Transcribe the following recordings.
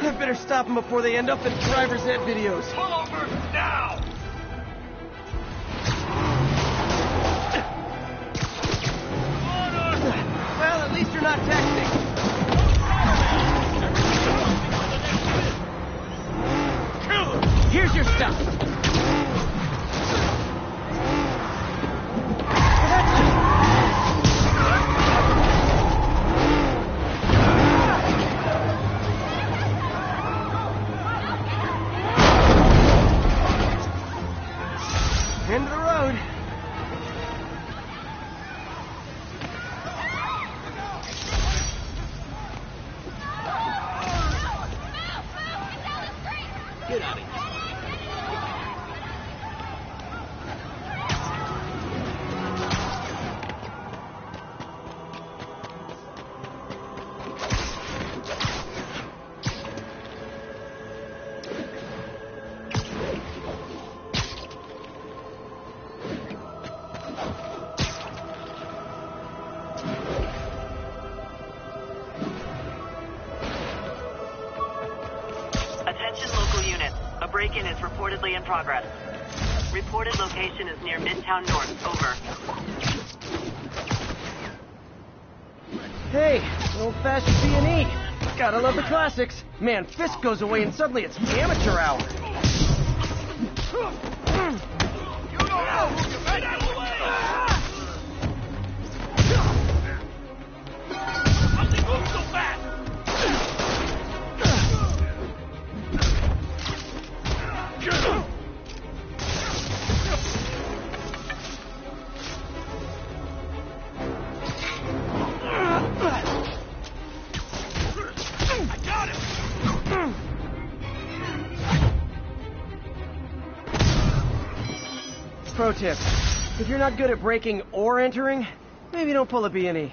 I better stop them before they end up in driver's ed videos. Pull over now! Well, at least you're not texting. Here's your stuff. End of the road. Get out of here. Attention local units. A break-in is reportedly in progress. Reported location is near Midtown North. Over. Hey, an old-fashioned B&E. Gotta love the classics. Man, Fisk goes away and suddenly it's amateur hour. You don't know who you're right out of the way! How's he move so fast? I got him! Pro tip. If you're not good at breaking or entering, maybe don't pull a B&E.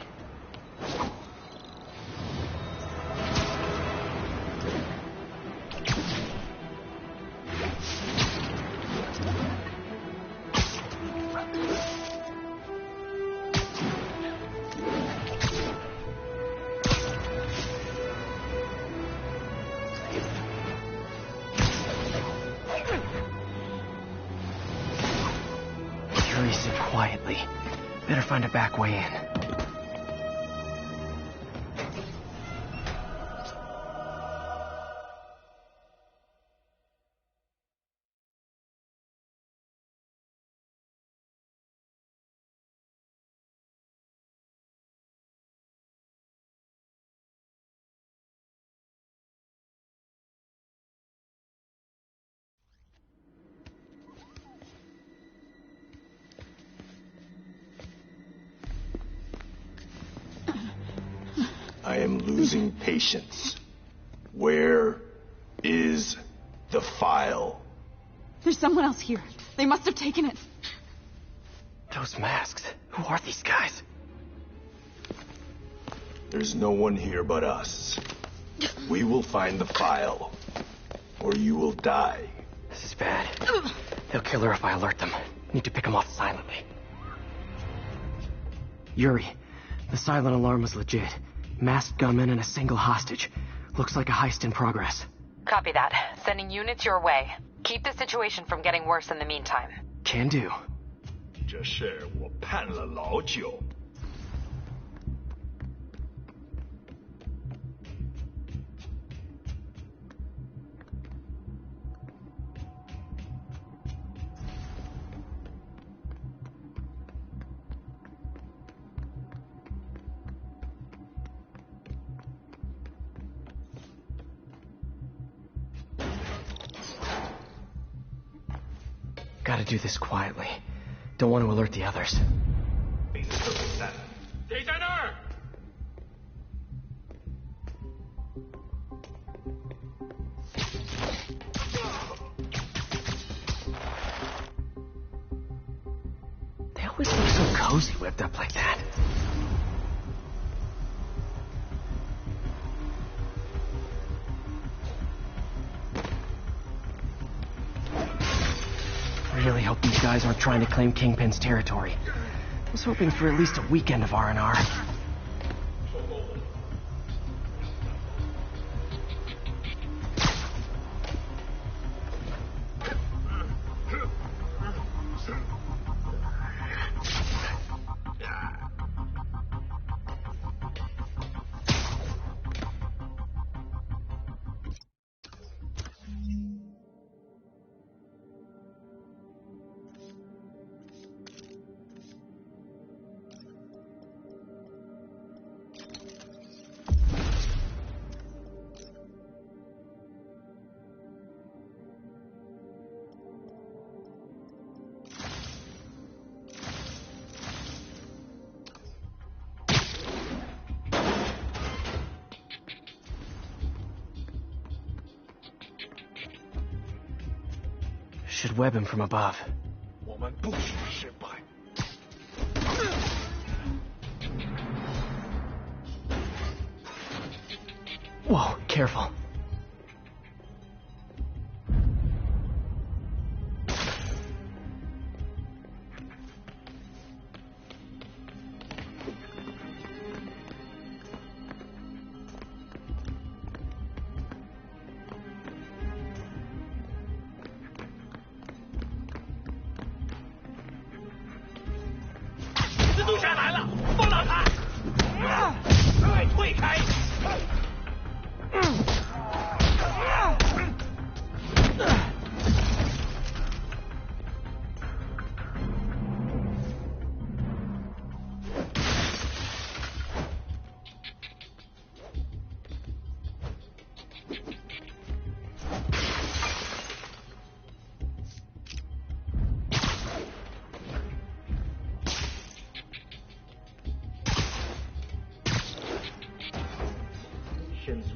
Sit quietly. Better find a back way in. I am losing patience. Where is the file? There's someone else here. They must have taken it. Those masks. Who are these guys? There's no one here but us. We will find the file, or you will die. This is bad. They'll kill her if I alert them. Need to pick them off silently. Yuri, the silent alarm was legit. Masked gunmen and a single hostage. Looks like a heist in progress. Copy that. Sending units your way. Keep the situation from getting worse in the meantime. Can do. 这事我盼了老久。Gotta do this quietly. Don't want to alert the others. 谁在那儿？ They always look so cozy whipped up like that. Really hope these guys aren't trying to claim Kingpin's territory. I was hoping for at least a weekend of R&R. Should web him from above. 我们不许失败。 Whoa, careful.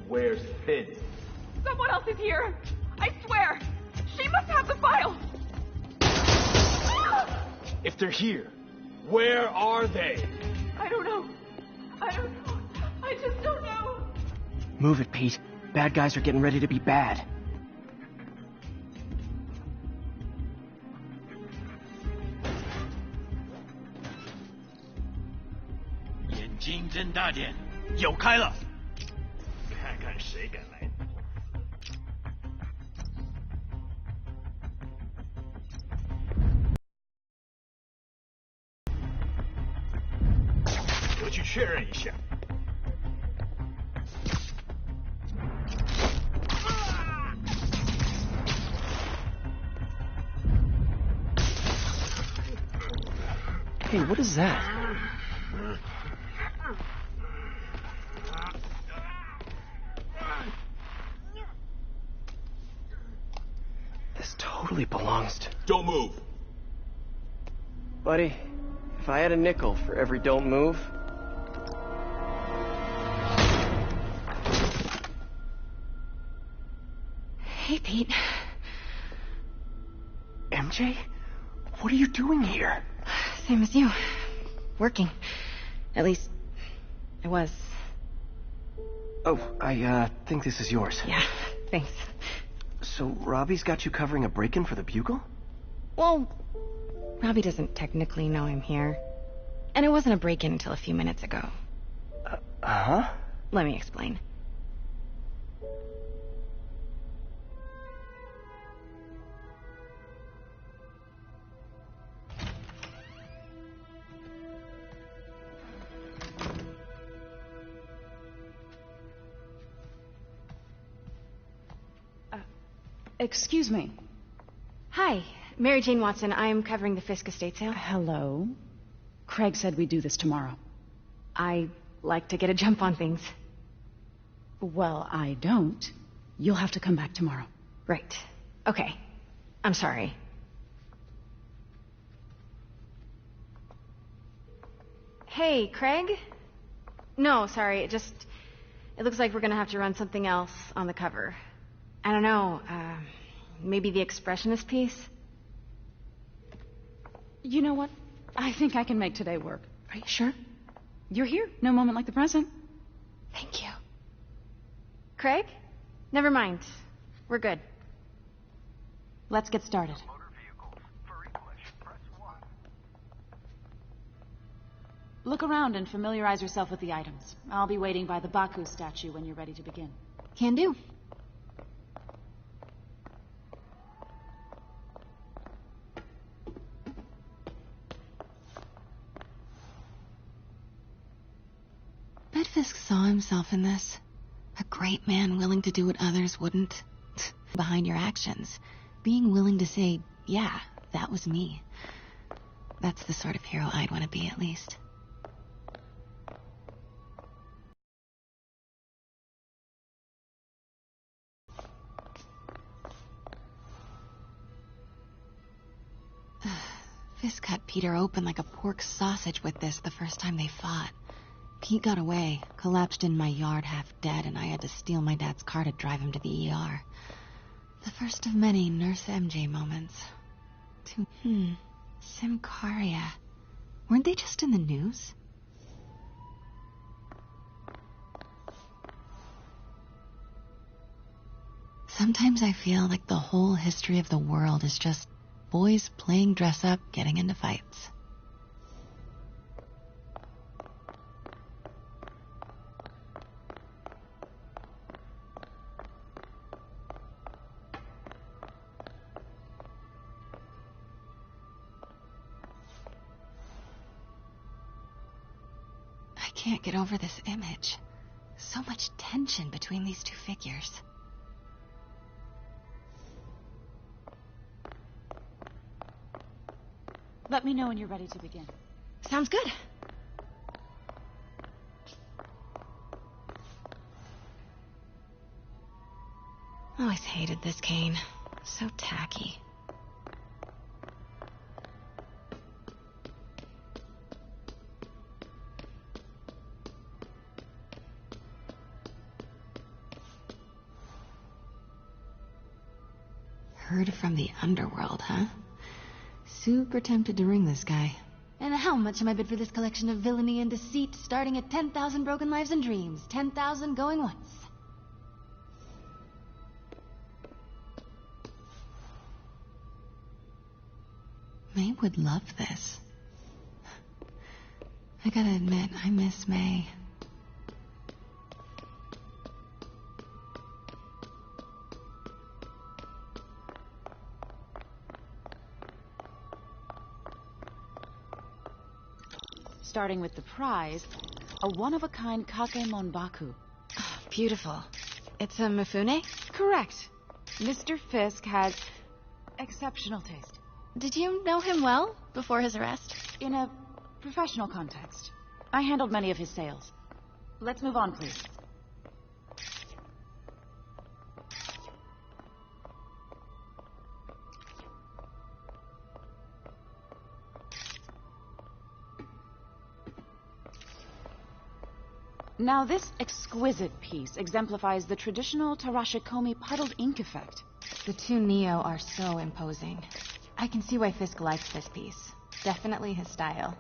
Where's Finn? Someone else is here. I swear. She must have the file. If they're here, where are they? I don't know. I just don't know. Move it, Pete. Bad guys are getting ready to be bad. 眼睛睁大点，有开了。看看谁敢来。我去确认一下。 Hey, what is that? This totally belongs to... Don't move. Buddy, if I had a nickel for every don't move... Hey, Pete. MJ? What are you doing here? Same as you. Working. At least, I was. Oh, I think this is yours. Yeah, thanks. So Robbie's got you covering a break-in for the Bugle? Well, Robbie doesn't technically know I'm here. And it wasn't a break-in until a few minutes ago. Huh? Let me explain. Excuse me. Hi, Mary Jane Watson. I'm covering the Fisk estate sale. Hello. Craig said we'd do this tomorrow. I like to get a jump on things. Well, I don't. You'll have to come back tomorrow. Right. Okay. I'm sorry. Hey, Craig? No, sorry. It looks like we're gonna have to run something else on the cover. I don't know, maybe the expressionist piece? You know what? I think I can make today work. Are you sure? You're here. No moment like the present. Thank you. Craig? Never mind. We're good. Let's get started. Look around and familiarize yourself with the items. I'll be waiting by the Baku statue when you're ready to begin. Can do. Bet Fisk saw himself in this. A great man willing to do what others wouldn't. Behind your actions. Being willing to say, yeah, that was me. That's the sort of hero I'd want to be, at least. Fisk cut Peter open like a pork sausage with this the first time they fought. Pete got away, collapsed in my yard half dead, and I had to steal my dad's car to drive him to the ER. The first of many Nurse MJ moments. Simcaria. Weren't they just in the news? Sometimes I feel like the whole history of the world is just boys playing dress up, getting into fights. I can't get over this image. So much tension between these two figures. Let me know when you're ready to begin. Sounds good. Always hated this cane. So tacky. Heard from the underworld, huh? Super tempted to ring this guy. And how much am I bid for this collection of villainy and deceit, starting at 10,000 broken lives and dreams? 10,000 going once. May would love this. I gotta admit, I miss May. Starting with the prize, a one-of-a-kind Kakemon Baku. Beautiful. It's a Mifune? Correct. Mr. Fisk has exceptional taste. Did you know him well before his arrest? In a professional context, I handled many of his sales. Let's move on, please. Now, this exquisite piece exemplifies the traditional Tarashikomi puddled ink effect. The two Neo are so imposing. I can see why Fisk likes this piece. Definitely his style.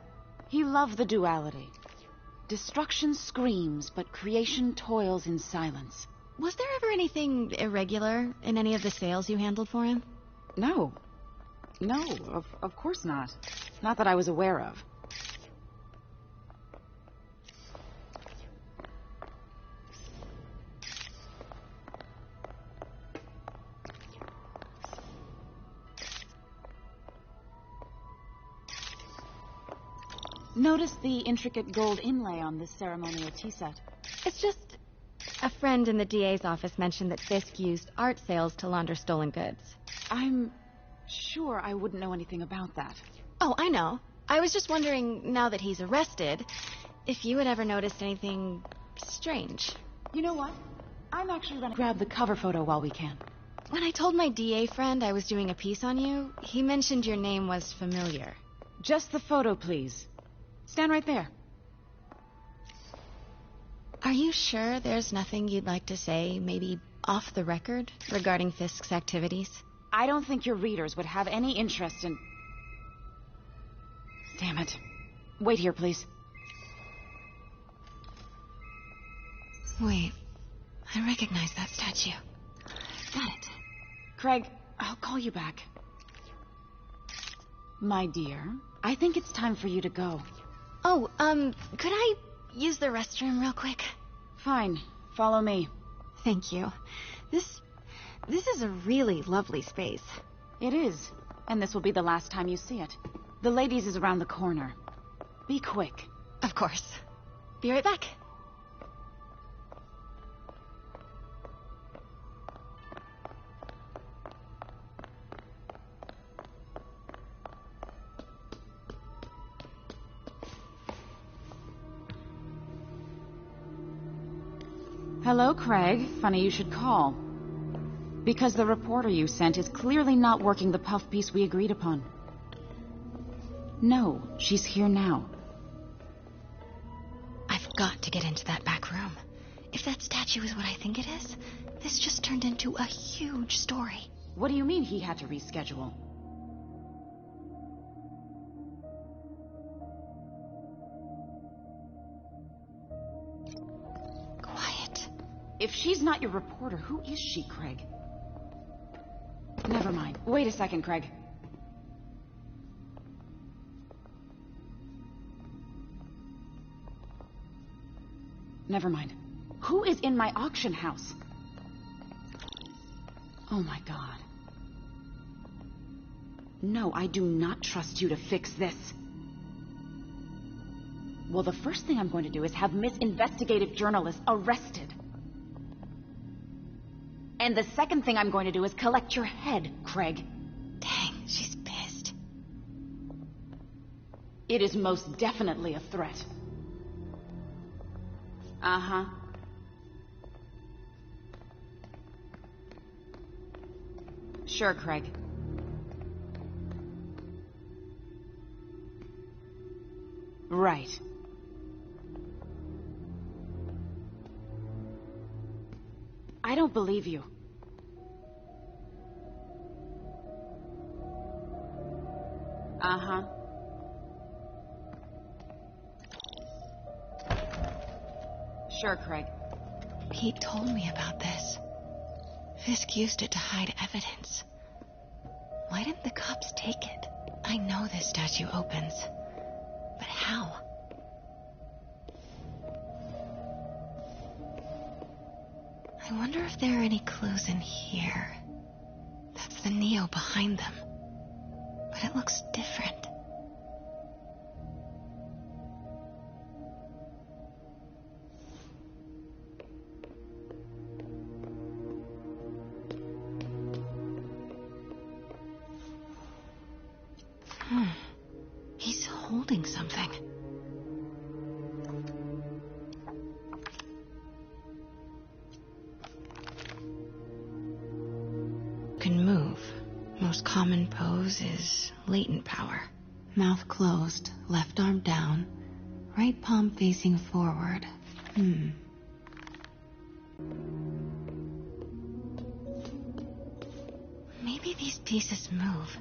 He loved the duality. Destruction screams, but creation toils in silence. Was there ever anything irregular in any of the sales you handled for him? No. No, of course not. Not that I was aware of. Notice the intricate gold inlay on this ceremonial tea set. It's just... a friend in the DA's office mentioned that Fisk used art sales to launder stolen goods. I'm sure I wouldn't know anything about that. Oh, I know. I was just wondering, now that he's arrested, if you had ever noticed anything strange. You know what? I'm actually going to grab the cover photo while we can. When I told my DA friend I was doing a piece on you, he mentioned your name was familiar. Just the photo, please. Stand right there. Are you sure there's nothing you'd like to say, maybe off the record, regarding Fisk's activities? I don't think your readers would have any interest in... Damn it. Wait here, please. Wait, I recognize that statue. Got it. Craig, I'll call you back. My dear, I think it's time for you to go. Oh, could I use the restroom real quick? Fine. Follow me. Thank you. This is a really lovely space. It is. And this will be the last time you see it. The ladies is around the corner. Be quick. Of course. Be right back. Hello, Craig. Funny you should call. Because the reporter you sent is clearly not working the puff piece we agreed upon. No, she's here now. I've got to get into that back room. If that statue is what I think it is, this just turned into a huge story. What do you mean he had to reschedule? Quiet. If she's not your reporter, who is she, Craig? Never mind. Wait a second, Craig. Never mind. Who is in my auction house? Oh my god. No, I do not trust you to fix this. Well, the first thing I'm going to do is have Miss Investigative Journalist arrested. And the second thing I'm going to do is collect your head, Craig. Dang, she's pissed. It is most definitely a threat. Uh-huh. Sure, Craig. Right. I don't believe you. Uh-huh. Sure, Craig. Pete told me about this. Fisk used it to hide evidence. Why didn't the cops take it? I know this statue opens. But how? I wonder if there are any clues in here. That's the Neo behind them. But it looks different. He's holding something. Can move. Most common pose is latent power. Mouth closed, left arm down, right palm facing forward. Maybe these pieces move.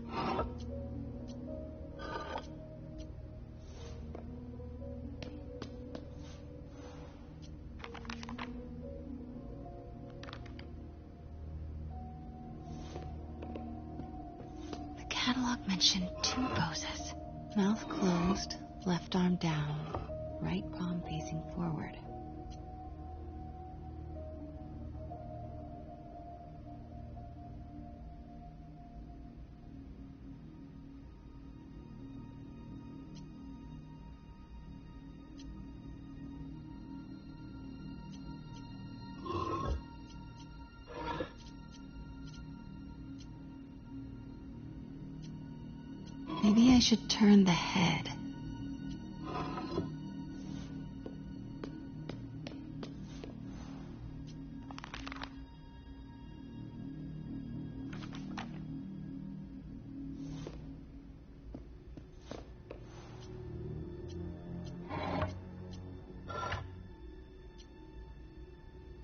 Catalog mentioned 2 poses. Mouth closed, left arm down, right palm facing forward. Maybe I should turn the head.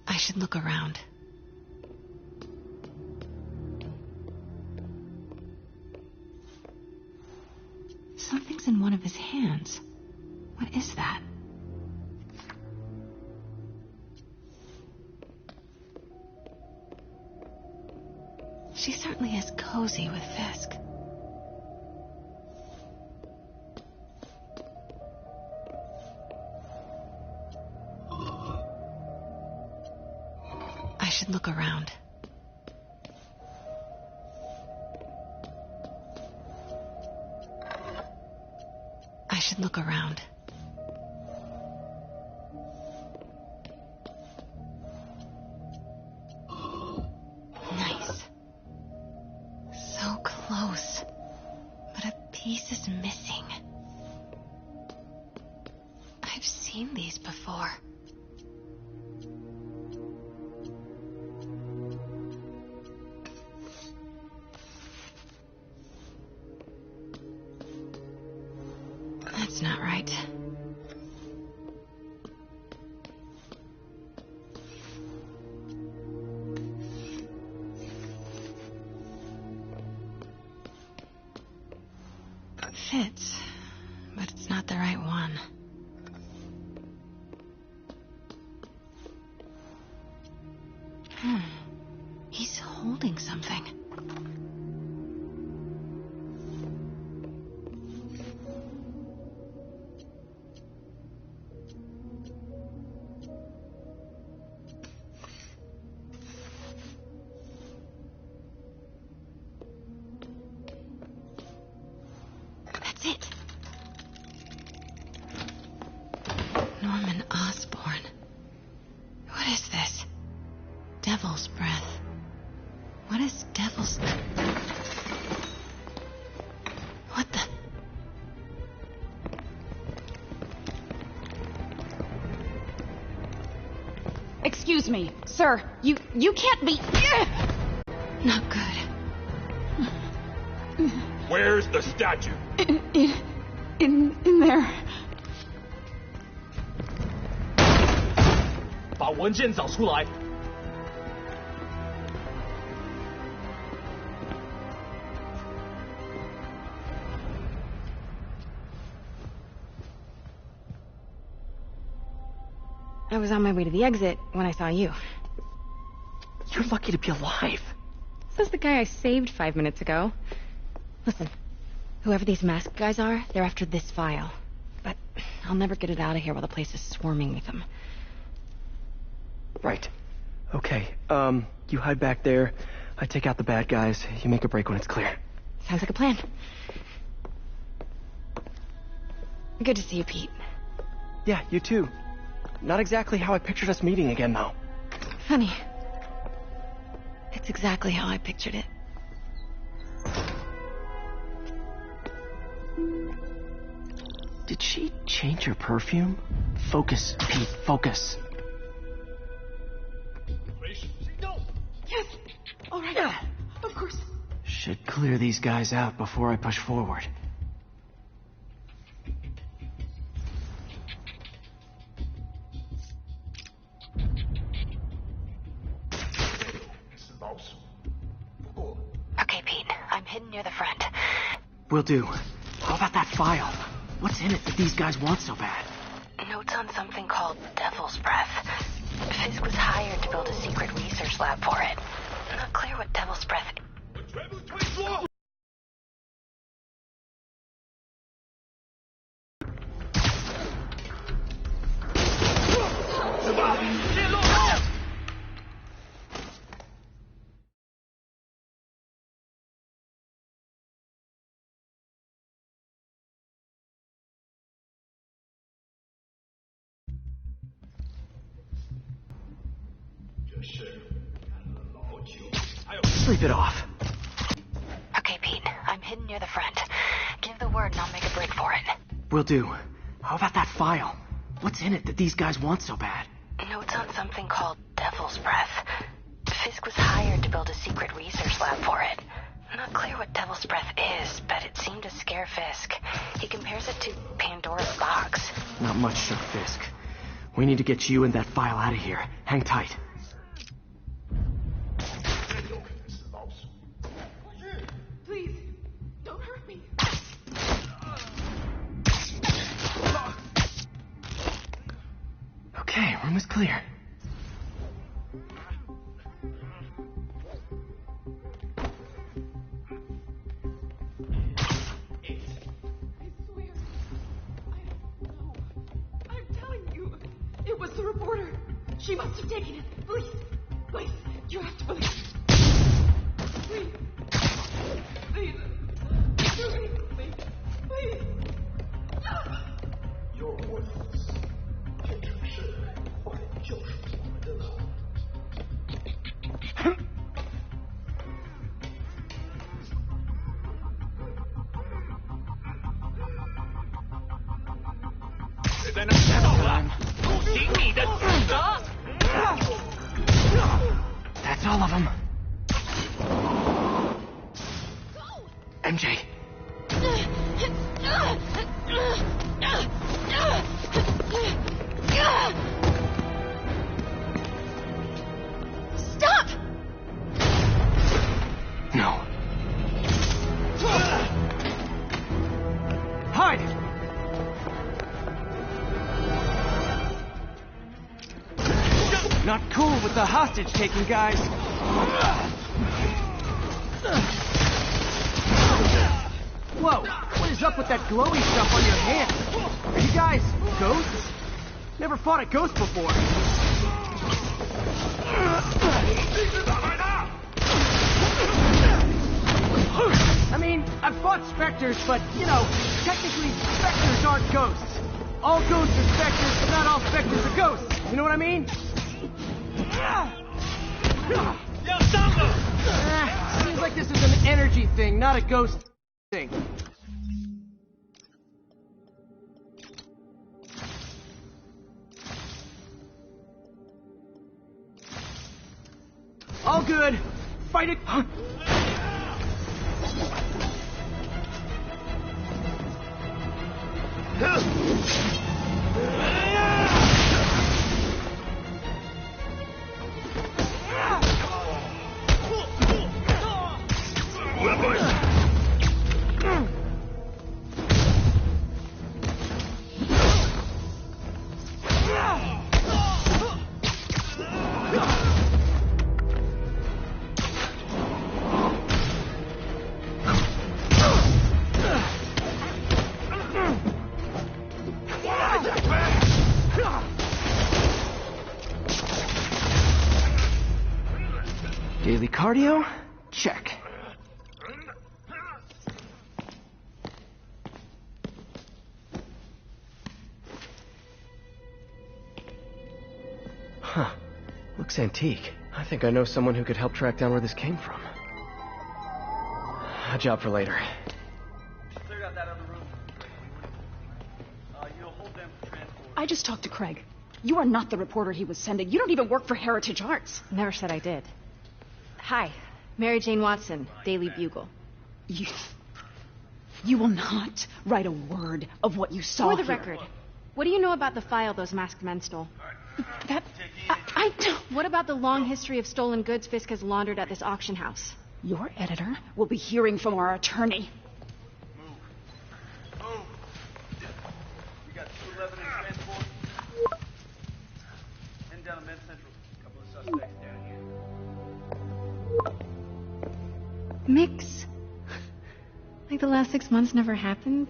I should look around. Something's in one of his hands. What is that? She certainly is cozy with Fisk. I should look around. I should look around. Nice. So close. But a piece is missing. I've seen these before. That's not right. fits, but it's not the right one. He's holding something. That's it. Norman Osborn. What is this? Devil's breath. What is devil's... What the... Excuse me, sir. You can't be... Not good. Where's the statue? In there. 把文件找出来。 I was on my way to the exit when I saw you. You're lucky to be alive. Says the guy I saved 5 minutes ago. Listen, whoever these masked guys are, they're after this file. But I'll never get it out of here while the place is swarming with them. Right. Okay, you hide back there. I take out the bad guys. You make a break when it's clear. Sounds like a plan. Good to see you, Pete. Yeah, you too. Not exactly how I pictured us meeting again, though. Funny. It's exactly how I pictured it. Did she change her perfume? Focus, Pete, focus. Yes! All right. Yeah. Of course. Should clear these guys out before I push forward. Okay, Pete. I'm hidden near the front. Will do. How about that file? What's in it that these guys want so bad? Notes on something called Devil's Breath. Fisk was hired to build a secret research lab for it. Not clear what Devil's Breath is. Sleep it off. Okay, Pete. I'm hidden near the front. Give the word and I'll make a break for it. Will do. How about that file? What's in it that these guys want so bad? Notes on something called Devil's Breath. Fisk was hired to build a secret research lab for it. Not clear what Devil's Breath is, but it seemed to scare Fisk. He compares it to Pandora's box. Not much shook Fisk. We need to get you and that file out of here. Hang tight. Please, don't hurt me. Okay, room is clear. It was the reporter. She must have taken it. Please, please, you have to believe. Please, please, do anything for me. Please. you're worthless. 这城市快就是我们的了。 谁在那儿知道了？不行你的死的！ That's all of them. MJ. Stop! No. the hostage-taking guys. Whoa, what is up with that glowy stuff on your hand? Are you guys ghosts? Never fought a ghost before. I mean, I've fought specters, but, you know, technically specters aren't ghosts. All ghosts are specters, but not all specters are ghosts. You know what I mean? Seems like this is an energy thing, not a ghost thing. All good. Fight it. Daily cardio? Check. Huh. Looks antique. I think I know someone who could help track down where this came from. A job for later. Cleared out that other room. You'll hold them for transport. I just talked to Craig. You are not the reporter he was sending. You don't even work for Heritage Arts. Never said I did. Hi, Mary Jane Watson, Daily Bugle. You will not write a word of what you saw For the here. record, what do you know about the file those masked men stole? I don't. What about the long history of stolen goods Fisk has laundered at this auction house? Your editor will be hearing from our attorney. Move. We got 211 in transport. Heading down to Med Central. A couple of suspects down here. Mix? Like the last 6 months never happened?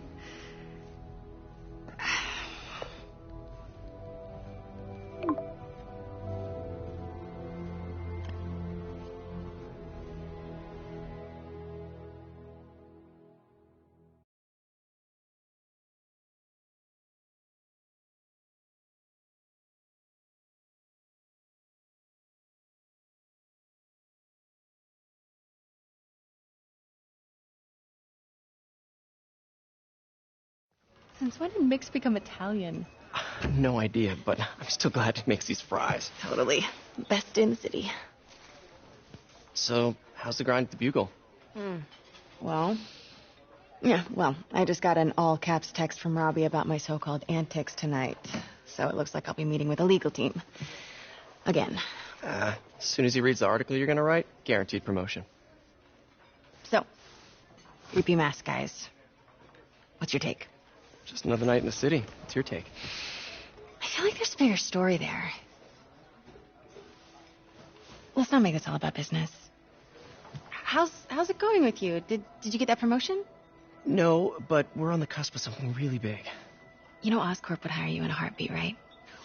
Since when did Mix become Italian? No idea, but I'm still glad he makes these fries. Totally. Best in the city. So, how's the grind at the Bugle? Well, I just got an all-caps text from Robbie about my so-called antics tonight. So it looks like I'll be meeting with a legal team. Again. As soon as he reads the article you're gonna write, guaranteed promotion. So, creepy mask guys. What's your take? Just another night in the city. What's your take? I feel like there's a bigger story there. Let's not make this all about business. How's it going with you? Did you get that promotion? No, but we're on the cusp of something really big. You know Oscorp would hire you in a heartbeat, right?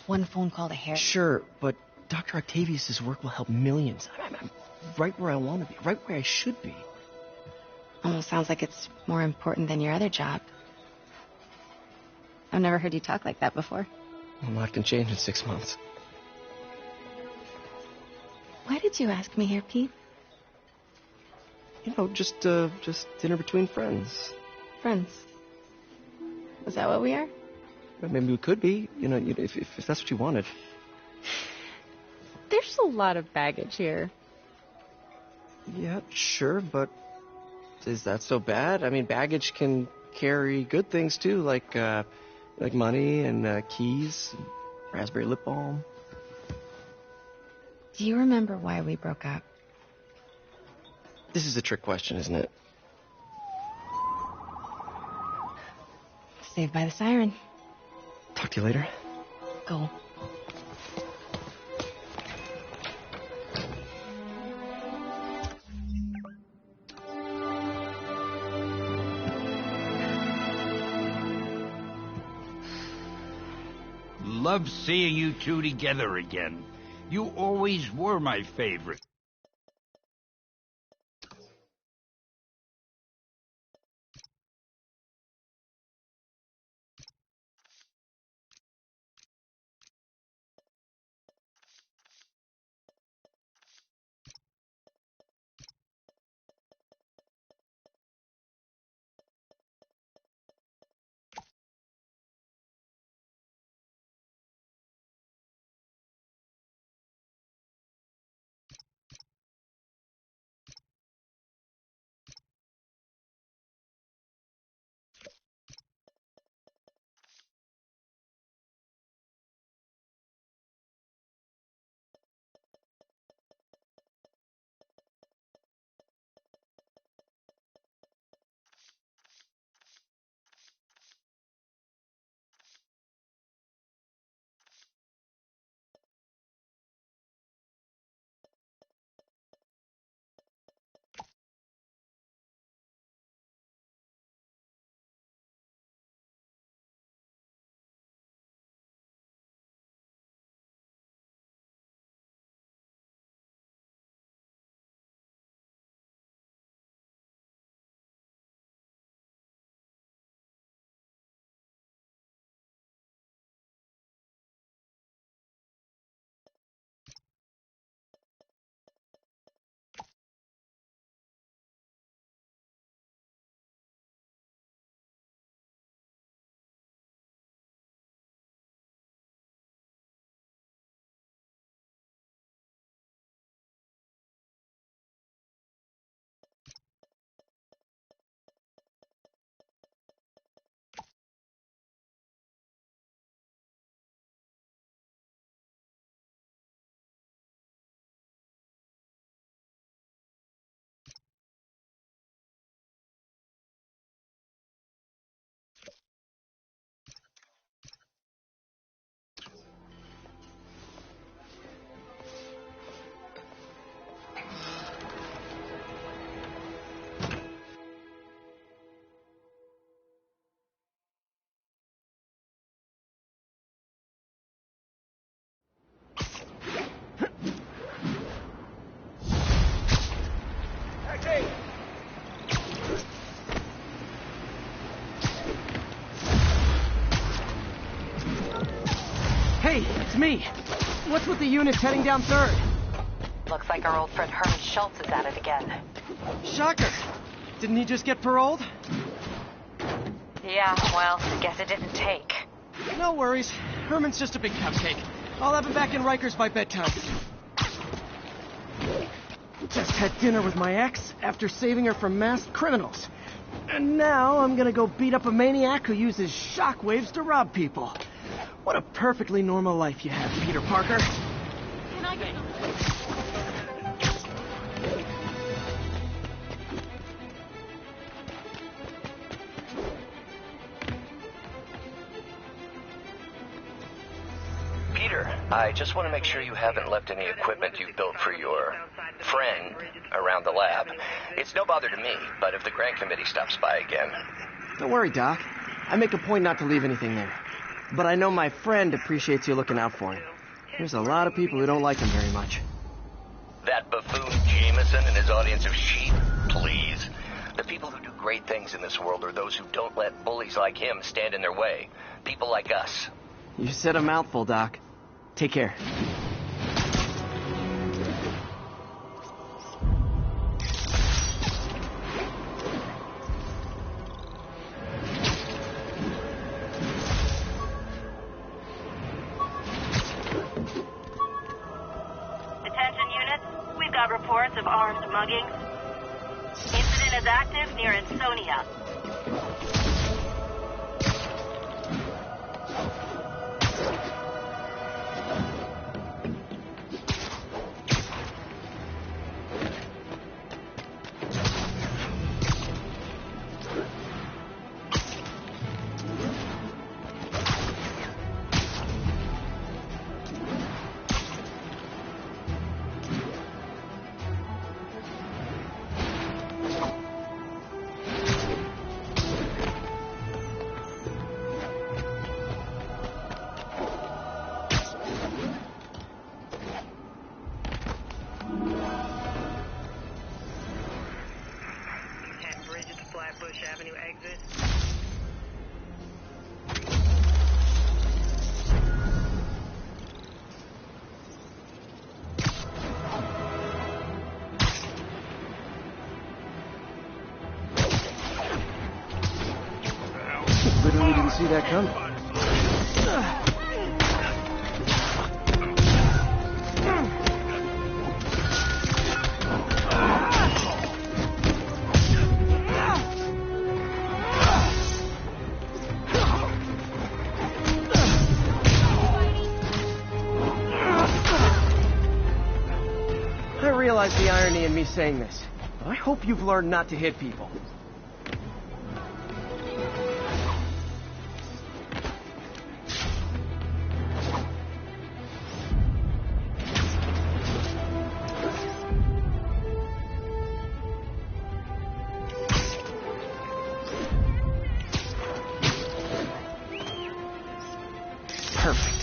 One phone call to Harry. Sure, but Dr. Octavius' work will help millions. I'm right where I want to be, right where I should be. Almost sounds like it's more important than your other job. I've never heard you talk like that before. A lot can change in 6 months. Why did you ask me here, Pete? You know, just dinner between friends. Friends. Is that what we are? Maybe we could be, if that's what you wanted. There's a lot of baggage here. Yeah, sure, but is that so bad? I mean, baggage can carry good things too, like money and keys, and raspberry lip balm. Do you remember why we broke up? This is a trick question, isn't it? Saved by the siren. Talk to you later. Go. love seeing you two together again. You always were my favorite. Hey, it's me. What's with the units heading down 3rd? Looks like our old friend Herman Schultz is at it again. Shocker. Didn't he just get paroled? Yeah, well, guess it didn't take. No worries. Herman's just a big cupcake. I'll have him back in Rikers by bedtime. Just had dinner with my ex after saving her from masked criminals. And now I'm gonna go beat up a maniac who uses shockwaves to rob people. What a perfectly normal life you have, Peter Parker. Can I get Peter, I just want to make sure you haven't left any equipment you built for your friend around the lab. It's no bother to me, but if the grant committee stops by again... Don't worry, Doc. I make a point not to leave anything there. But I know my friend appreciates you looking out for him. There's a lot of people who don't like him very much. That buffoon Jameson and his audience of sheep? Please. The people who do great things in this world are those who don't let bullies like him stand in their way. People like us. You said a mouthful, Doc. Take care. Reports of armed muggings. Incident is active near Ansonia. Bush Avenue exit. Literally didn't see that coming. I realize the irony in me saying this, but I hope you've learned not to hit people. Perfect.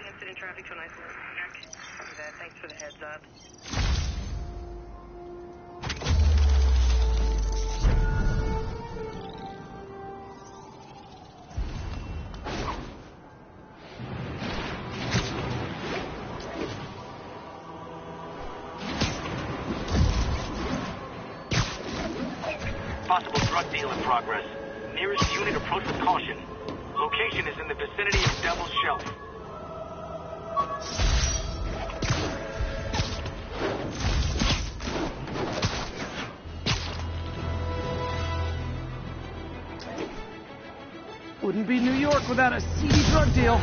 Incident traffic to an isolated. Thanks for the heads up. Possible drug deal in progress. Nearest unit approach with caution. Location is in the vicinity of Devil's Shelf. Wouldn't be New York without a seedy drug deal.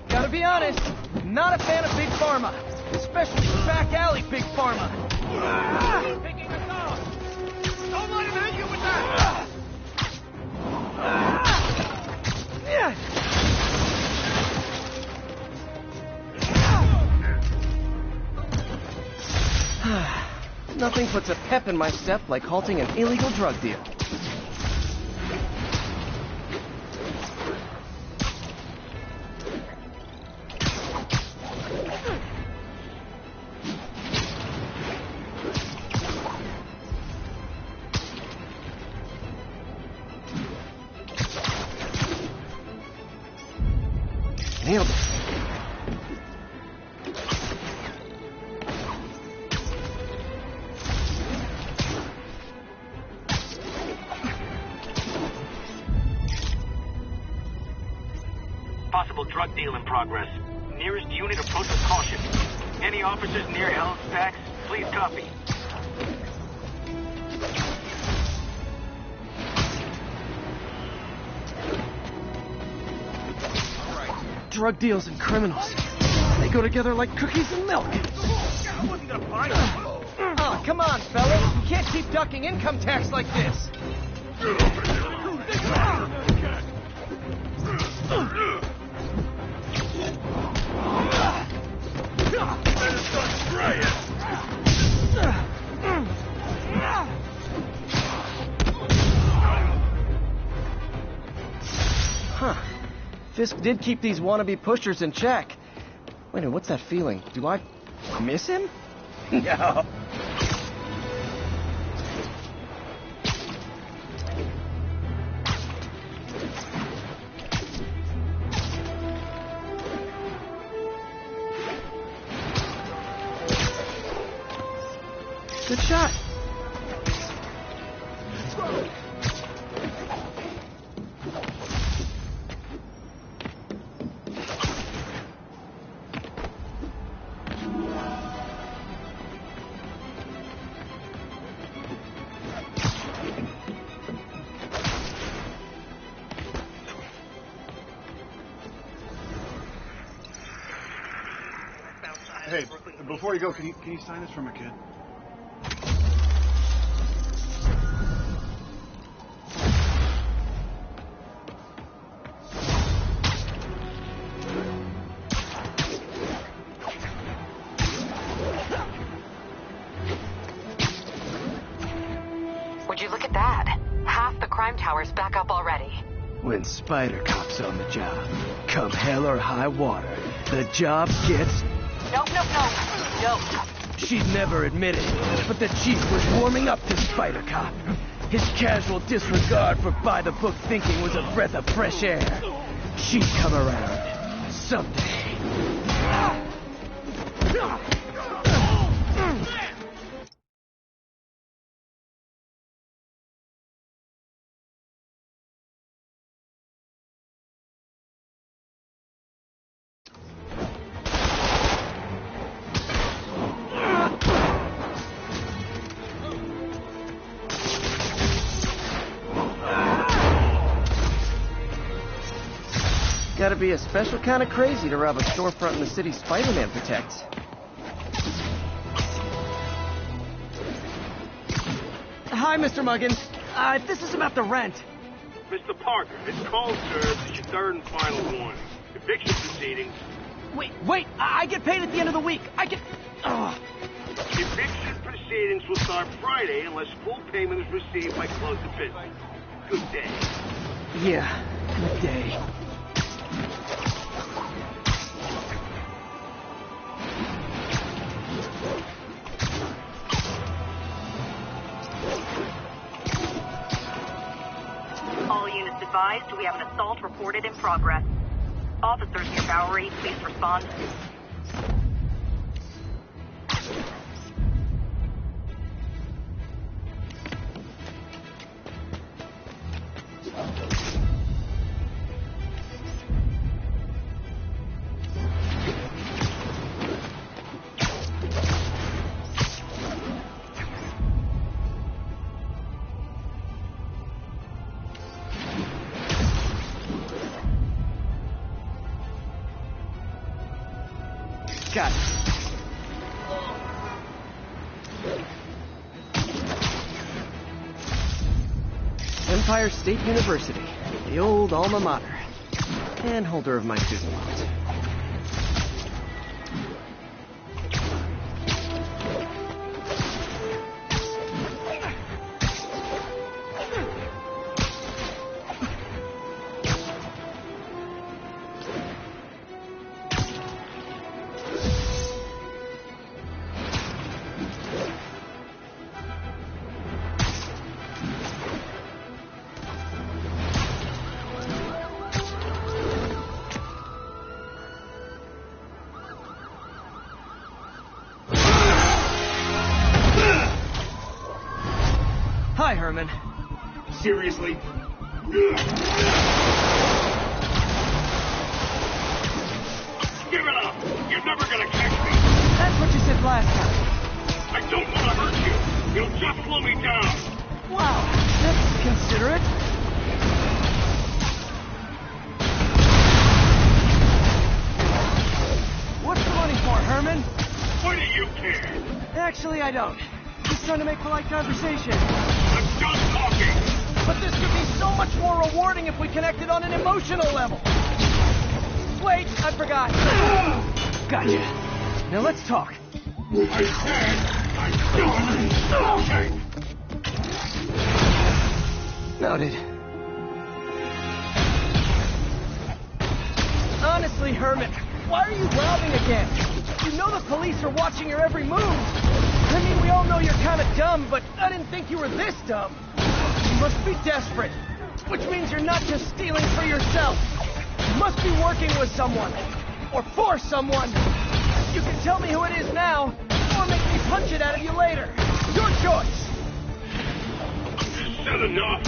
Gotta be honest, not a fan of Big Pharma. Especially back alley Big Pharma. Picking us off! Don't let him hit you with that! Nothing puts a pep in my step like halting an illegal drug deal. Nailed it. Possible drug deal in progress. Nearest unit approach with caution. Any officers near Hell's Stacks, please copy. Drug deals and criminals. They go together like cookies and milk. I wasn't gonna find him. Oh, come on, fellas. You can't keep ducking income tax like this. Huh. Fisk did keep these wannabe pushers in check. Wait a minute, what's that feeling? Do I miss him? No. Good shot. Hey, before you go, can you sign this for my kid? Would you look at that? Half the crime tower's back up already. When Spider Cop's on the job, come hell or high water, the job gets... Nope. She'd never admit it, but the chief was warming up to Spider Cop. His casual disregard for by-the-book thinking was a breath of fresh air. She'd come around someday. Gotta be a special kind of crazy to rob a storefront in the city Spider-Man protects. Hi, Mr. Muggins. This is about the rent. Mr. Parker, this call serves as your third and final warning. Eviction proceedings. Wait, I get paid at the end of the week. Eviction proceedings will start Friday unless full payment is received by close of business. Good day. Yeah, good day. All units advised, we have an assault reported in progress. Officers near Bowery, please respond. Got it. Empire State University, the old alma mater, and holder of my student loans. Hi, Herman. Seriously? Give it up! You're never gonna catch me! That's what you said last time. I don't want to hurt you! You'll just slow me down! Wow, that's considerate. What's the money for, Herman? Why do you care? Actually, I don't. Just trying to make polite conversation. I'm done talking! But this could be so much more rewarding if we connected on an emotional level. Wait, I forgot. Gotcha. Now let's talk. I said I'm done talking! Noted. Honestly, Herman, why are you robbing again? You know the police are watching your every move. I mean, we all know you're kind of dumb, but I didn't think you were this dumb. You must be desperate, which means you're not just stealing for yourself. You must be working with someone, or for someone. You can tell me who it is now, or make me punch it out of you later. Your choice. Is that enough?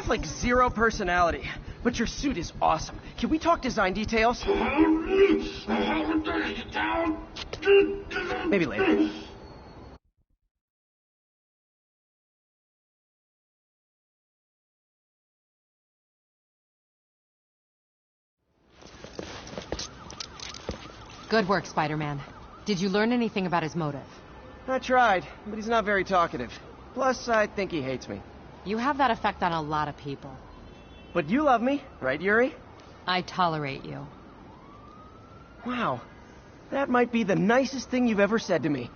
Like zero personality. but your suit is awesome. Can we talk design details? Maybe later. Good work, Spider-Man. Did you learn anything about his motive? I tried, but he's not very talkative. Plus, I think he hates me. You have that effect on a lot of people. But you love me, right, Yuri? I tolerate you. Wow. That might be the nicest thing you've ever said to me.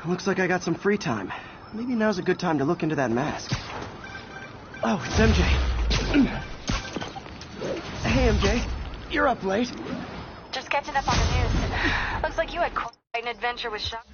Looks like I got some free time. Maybe now's a good time to look into that mask. Oh, it's MJ. Hey, MJ. You're up late. Just catching up on the news. Looks like you had quite an adventure with Shock.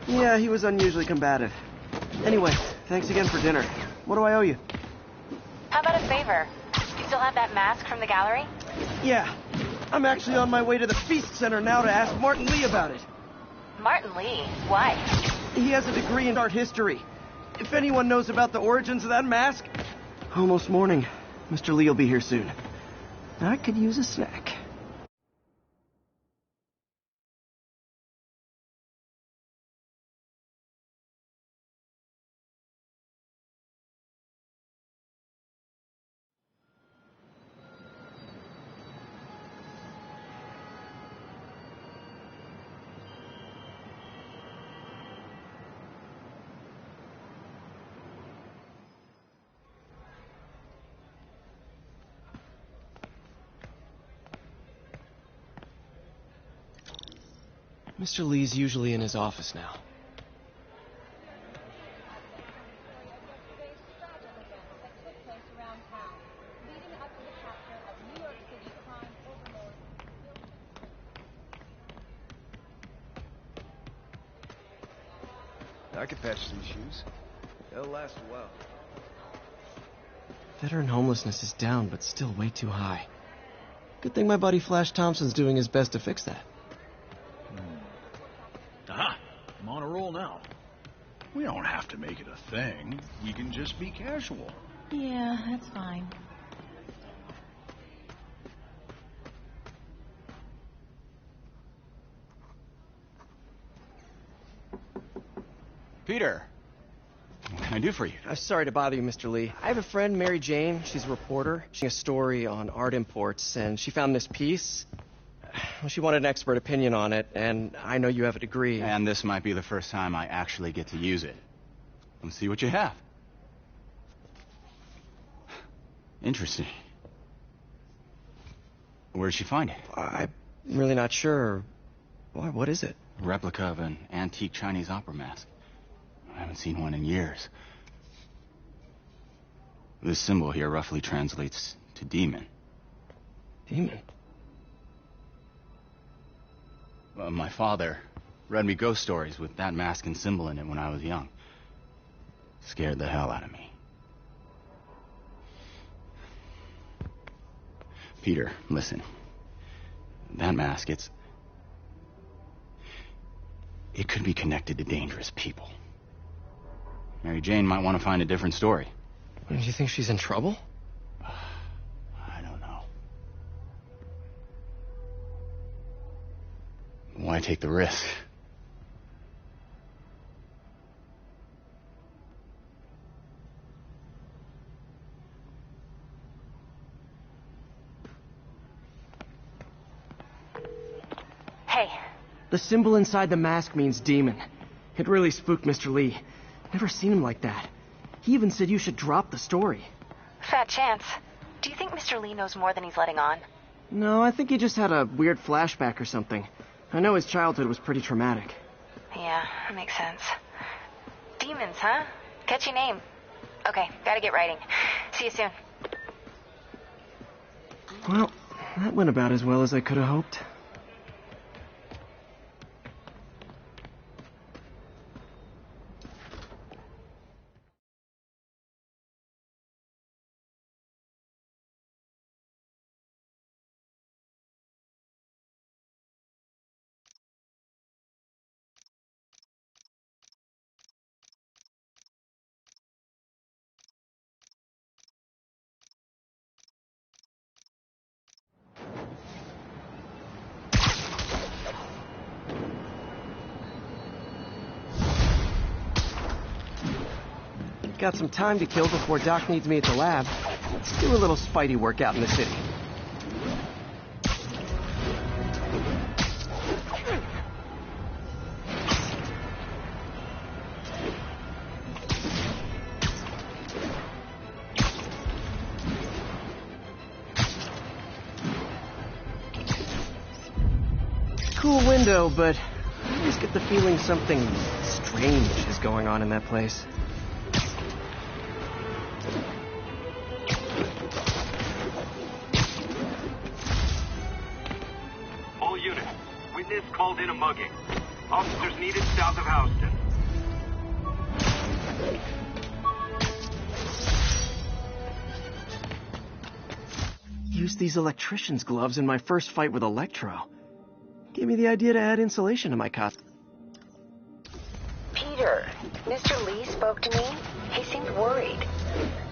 Yeah, he was unusually combative. Anyway, thanks again for dinner. What do I owe you? How about a favor? You still have that mask from the gallery? Yeah. I'm actually on my way to the Feast Center now to ask Martin Lee about it. Martin Lee? Why? He has a degree in art history. If anyone knows about the origins of that mask... Almost morning. Mr. Lee will be here soon. I could use a snack. Mr. Lee's usually in his office now. I could patch these shoes. They'll last a while. Veteran homelessness is down, but still way too high. Good thing my buddy Flash Thompson's doing his best to fix that. Aha! I'm on a roll now. We don't have to make it a thing. We can just be casual. Yeah, that's fine. Peter, what can I do for you? Sorry to bother you, Mr. Lee. I have a friend, Mary Jane. She's a reporter. She has a story on art imports, and she found this piece. Well, she wanted an expert opinion on it, and I know you have a degree. And this might be the first time I actually get to use it. Let's see what you have. Interesting. Where did she find it? I'm really not sure. Why, what is it? A replica of an antique Chinese opera mask. I haven't seen one in years. This symbol here roughly translates to demon. Demon? My father Read me ghost stories with that mask and symbol in it when I was young. Scared the hell out of me. Peter, listen. That mask, it could be connected to dangerous people. Mary Jane might want to find a different story. Do you think she's in trouble? I don't know. Why take the risk? Hey. The symbol inside the mask means demon. It really spooked Mr. Lee. Never seen him like that. He even said you should drop the story. Fat chance. Do you think Mr. Lee knows more than he's letting on? No, I think he just had a weird flashback or something. I know his childhood was pretty traumatic. Yeah, that makes sense. Demons, huh? Catchy name. Okay, gotta get writing. See you soon. Well, that went about as well as I could have hoped. Got some time to kill before Doc needs me at the lab. Let's do a little Spidey workout in the city. Cool window, but I always get the feeling something strange is going on in that place. All units, witness called in a mugging. Officers needed south of Houston. Used these electrician's gloves in my first fight with Electro. Gave me the idea to add insulation to my costume. Peter, Mr. Lee spoke to me. He seemed worried.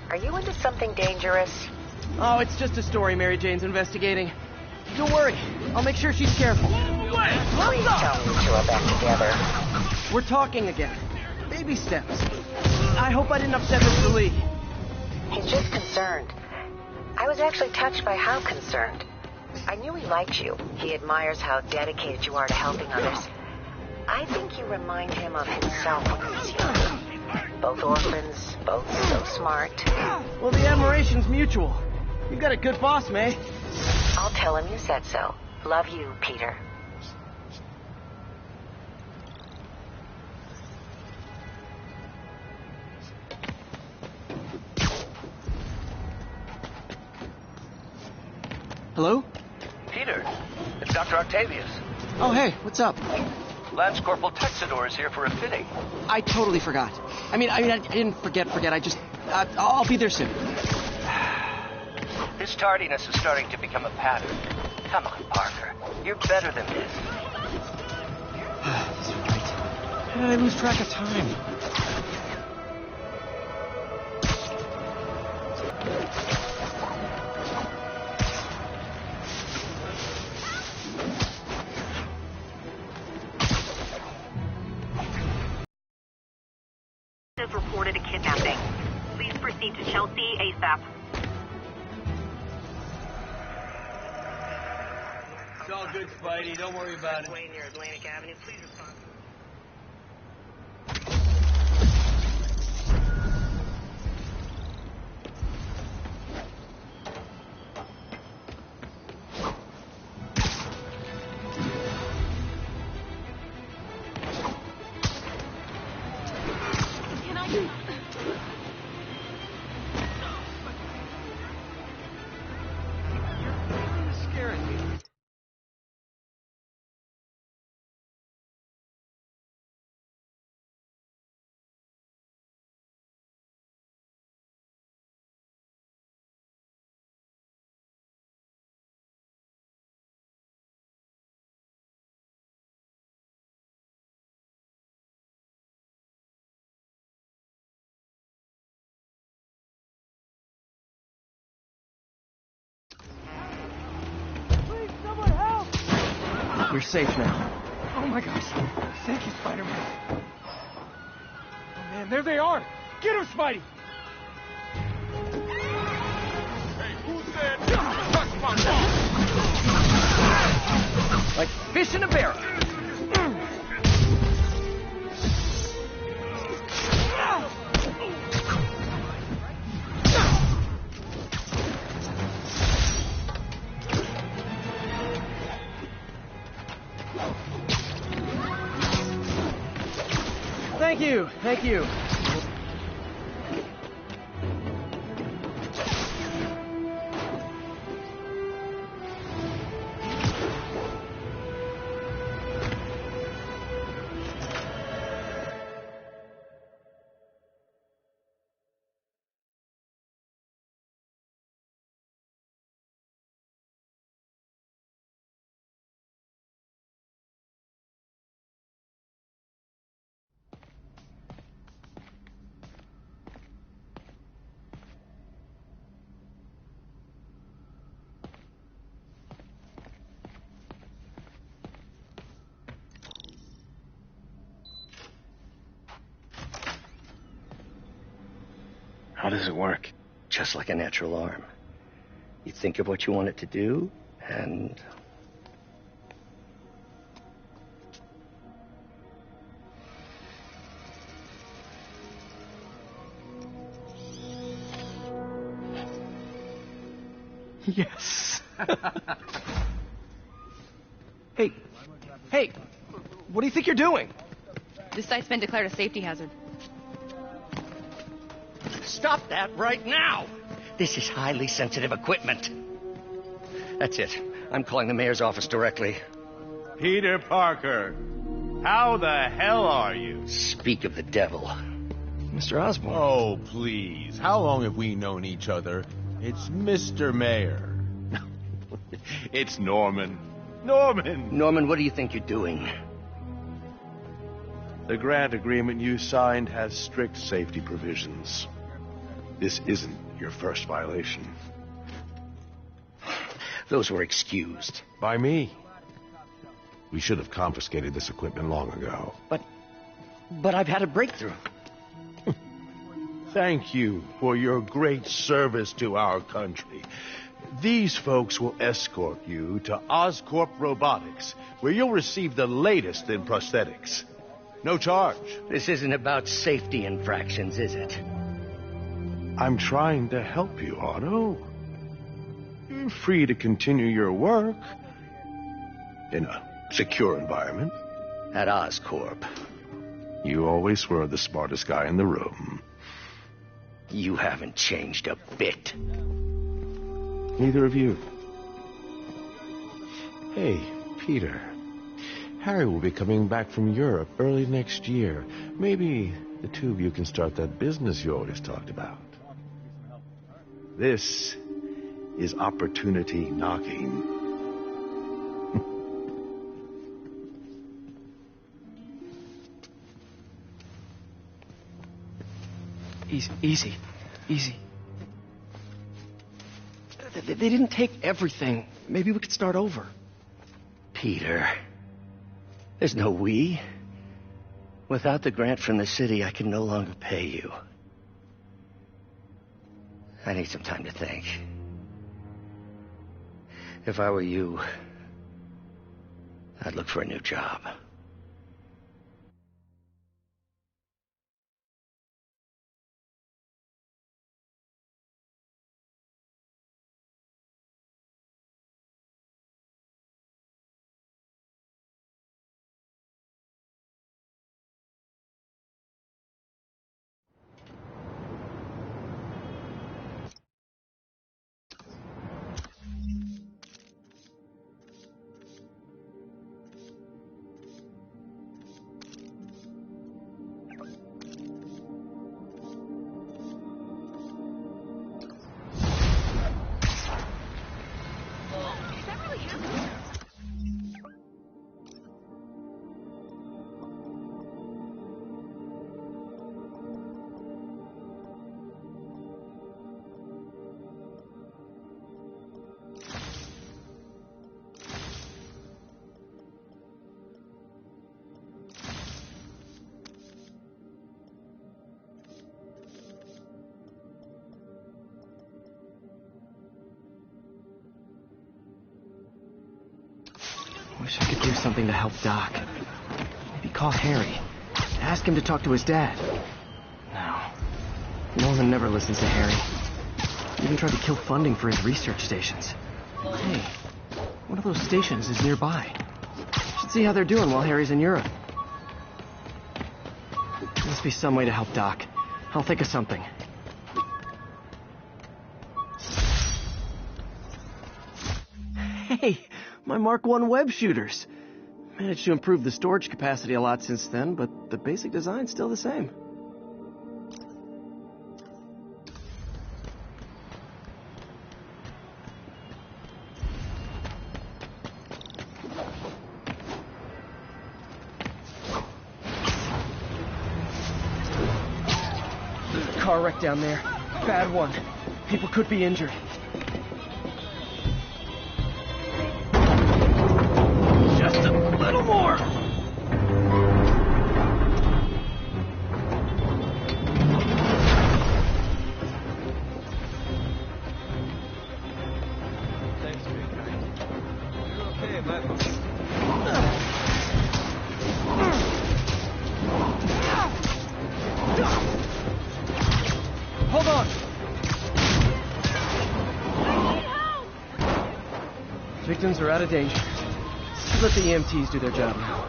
Are you into something dangerous? Oh, it's just a story Mary Jane's investigating. Don't worry, I'll make sure she's careful. Please tell me you two are back together. We're talking again. Baby steps. I hope I didn't upset Mr. Lee. He's just concerned. I was actually touched by how concerned. I knew he liked you. He admires how dedicated you are to helping others. I think you remind him of himself when he was young. Both orphans, both so smart. Well, the admiration's mutual. You've got a good boss, May. I'll tell him you said so. Love you, Peter. Hello? Peter, it's Dr. Octavius. Oh, hey, what's up? Lance Corporal Texador is here for a fitting. I totally forgot. I didn't forget. I'll be there soon. This tardiness is starting to become a pattern. Come on, Parker. You're better than this. He's right. How did I lose track of time? Has reported a kidnapping. Please proceed to Chelsea ASAP. It's all good, Spidey. Don't worry about it. Near Atlantic Avenue. Please respond. You're safe now. Oh my gosh. Thank you, Spider-Man. Oh man, there they are. Get him, Spidey. Hey, who said touch my dog? Like fish in a barrel. Thank you. Thank you. How does it work? Just like a natural arm. You think of what you want it to do, and... Yes. Hey, what do you think you're doing? This site's been declared a safety hazard. Stop that right now! This is highly sensitive equipment. That's it. I'm calling the mayor's office directly. Peter Parker, how the hell are you? Speak of the devil. Mr. Osborn. Oh, please. How long have we known each other? It's Mr. Mayor. It's Norman. Norman, what do you think you're doing? The grant agreement you signed has strict safety provisions. This isn't your first violation. Those were excused. By me. We should have confiscated this equipment long ago. But I've had a breakthrough. Thank you for your great service to our country. These folks will escort you to Oscorp Robotics, where you'll receive the latest in prosthetics. No charge. This isn't about safety infractions, is it? I'm trying to help you, Otto. You're free to continue your work in a secure environment. At Oscorp. You always were the smartest guy in the room. You haven't changed a bit. Neither of you. Hey, Peter. Harry will be coming back from Europe early next year. Maybe the two of you can start that business you always talked about. This is opportunity knocking. Easy. They didn't take everything. Maybe we could start over. Peter, there's no we. Without the grant from the city, I can no longer pay you. I need some time to think. If I were you, I'd look for a new job. Wish I could do something to help Doc. Maybe call Harry. Ask him to talk to his dad. No. Norman never listens to Harry. He even tried to kill funding for his research stations. Hey, one of those stations is nearby. Should see how they're doing while Harry's in Europe. Must be some way to help Doc. I'll think of something. Hey, my Mark I web shooters. Managed to improve the storage capacity a lot since then, but the basic design's still the same. There's a car wreck down there. Bad one. People could be injured. Just a little more! Thanks, big guy. You're okay, man. Hold on! Victims are out of danger. Let the EMTs do their job now.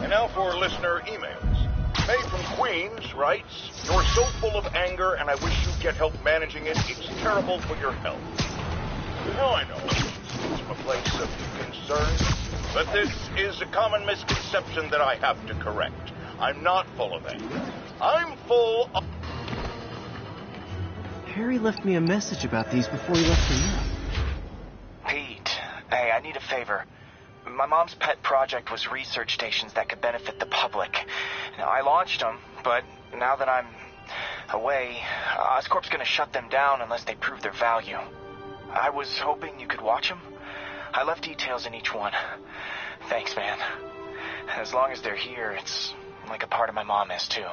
And now for listener emails. May from Queens writes, "You're so full of anger and I wish you'd get help managing it. It's terrible for your health." Now I know it's from a place of concern, but this is a common misconception that I have to correct. I'm not full of anger. I'm full of... Harry left me a message about these before he left for Europe. Pete, hey, I need a favor. My mom's pet project was research stations that could benefit the public. Now, I launched them, but now that I'm away, Oscorp's gonna shut them down unless they prove their value. I was hoping you could watch them. I left details in each one. Thanks, man. As long as they're here, it's like a part of my mom is, too.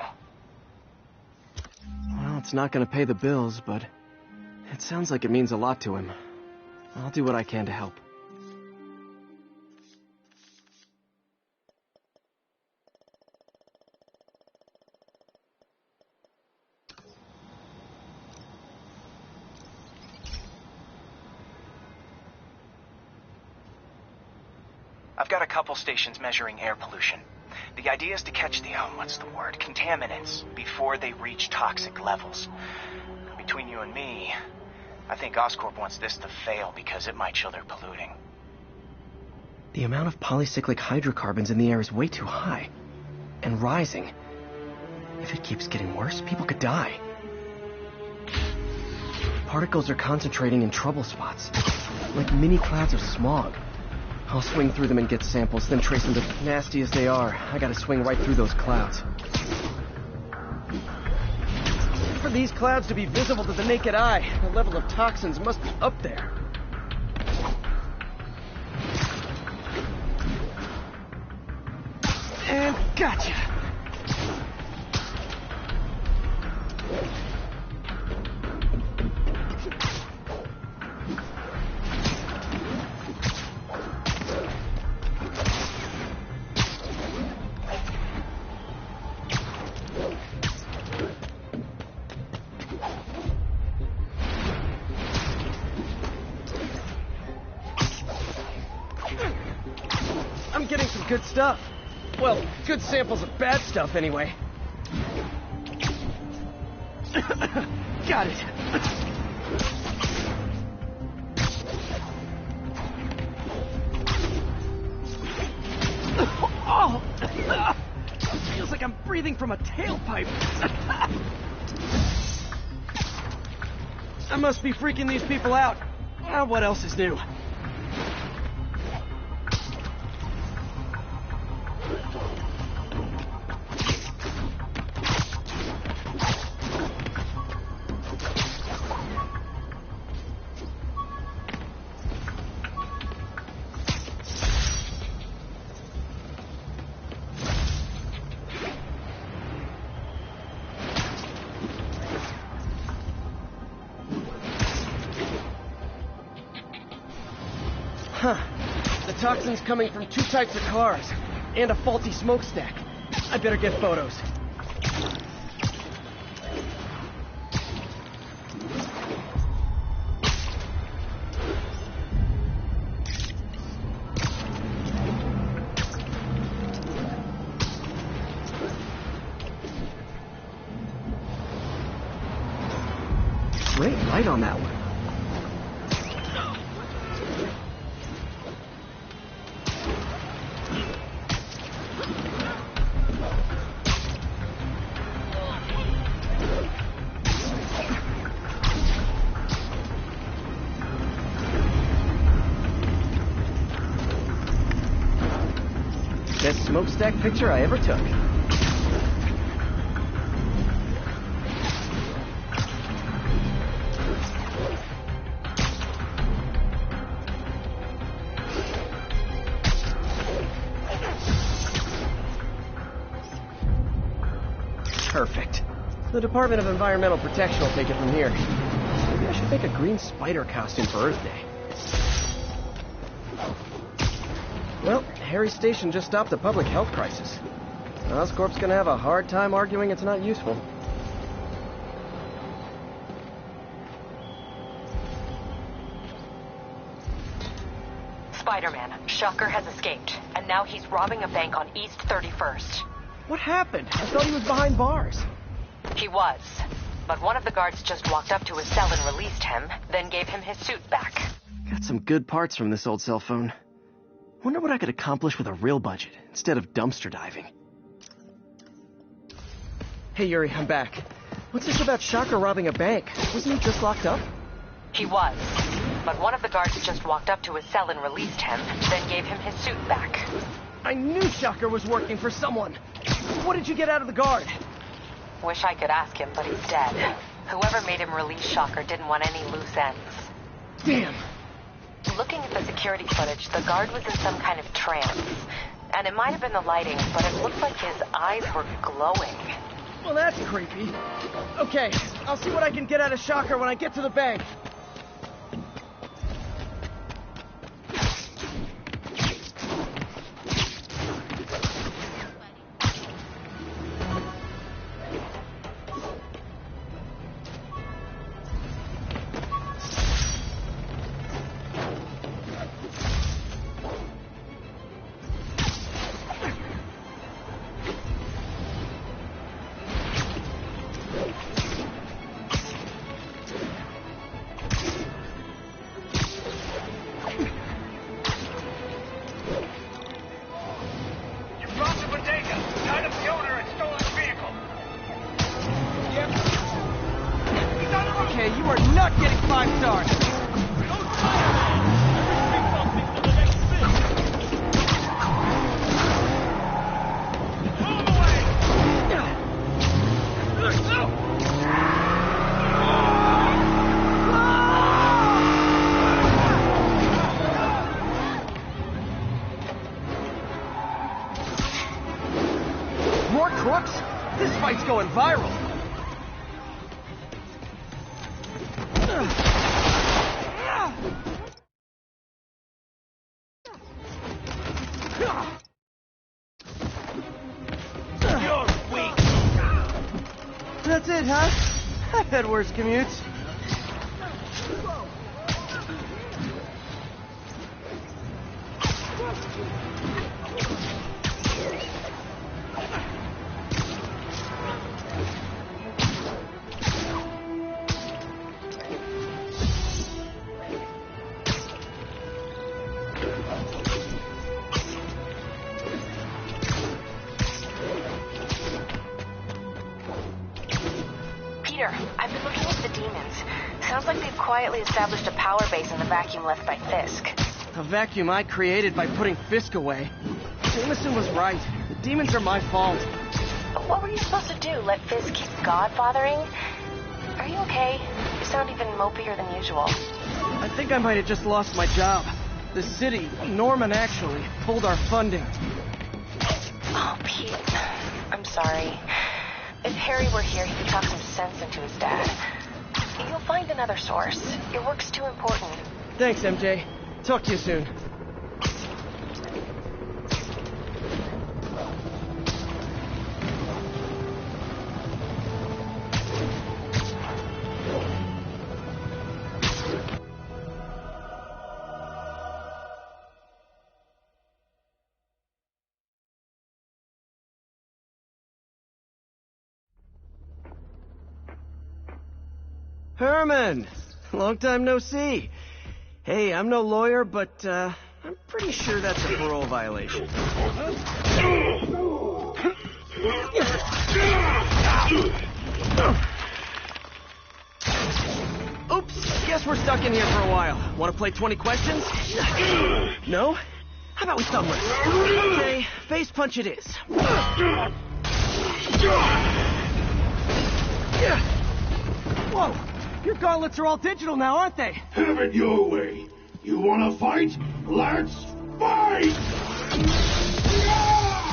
Well, it's not gonna pay the bills, but it sounds like it means a lot to him. I'll do what I can to help. I've got a couple stations measuring air pollution. The idea is to catch the, contaminants before they reach toxic levels. Between you and me, I think Oscorp wants this to fail because it might show they're polluting. The amount of polycyclic hydrocarbons in the air is way too high. And rising. If it keeps getting worse, people could die. Particles are concentrating in trouble spots, like mini clouds of smog. I'll swing through them and get samples, then trace them to nasty as they are. I gotta swing right through those clouds. For these clouds to be visible to the naked eye, the level of toxins must be up there. And gotcha! I'm getting some good stuff. Well, good samples of bad stuff, anyway. Got it. Oh! Feels like I'm breathing from a tailpipe. I must be freaking these people out. What else is new? Huh. The toxin's coming from 2 types of cars, and a faulty smokestack. I better get photos. Great light on that one. Best smokestack picture I ever took. Perfect. The Department of Environmental Protection will take it from here. Maybe I should make a green spider costume for Earth Day. Well, Harry's station just stopped a public health crisis. Oscorp's gonna have a hard time arguing it's not useful. Spiderman, Shocker has escaped, and now he's robbing a bank on East 31st. What happened? I thought he was behind bars. He was, but one of the guards just walked up to his cell and released him, then gave him his suit back. Got some good parts from this old cell phone. Wonder what I could accomplish with a real budget instead of dumpster diving. Hey, Yuri, I'm back. What's this about Shocker robbing a bank? Wasn't he just locked up? He was, but one of the guards just walked up to his cell and released him, then gave him his suit back. I knew Shocker was working for someone. What did you get out of the guard? Wish I could ask him, but he's dead. Whoever made him release Shocker didn't want any loose ends. Damn. Looking at the security footage, the guard was in some kind of trance. And it might have been the lighting, but it looked like his eyes were glowing. Well, that's creepy. Okay, I'll see what I can get out of Shocker when I get to the bank. Okay, you are not getting 5 stars. More crooks? This fight's going viral. That's it, huh? I've had worse commutes. Peter, I've been looking at the demons. Sounds like they've quietly established a power base in the vacuum left by Fisk. A vacuum I created by putting Fisk away. Jameson was right. The demons are my fault. But what were you supposed to do? Let Fisk keep godfathering? Are you okay? You sound even mopier than usual. I think I might have just lost my job. The city, Norman actually, pulled our funding. Oh, Pete. I'm sorry. If Harry were here, he could talk some sense into his dad. You'll find another source. Your work's too important. Thanks, MJ. Talk to you soon. Herman! Long time no see. Hey, I'm no lawyer, but I'm pretty sure that's a parole violation. Oops, guess we're stuck in here for a while. Want to play 20 questions? No? How about we thumb wrestle? Okay, face punch it is. Whoa! Your gauntlets are all digital now, aren't they? Have it your way. You wanna fight? Let's fight!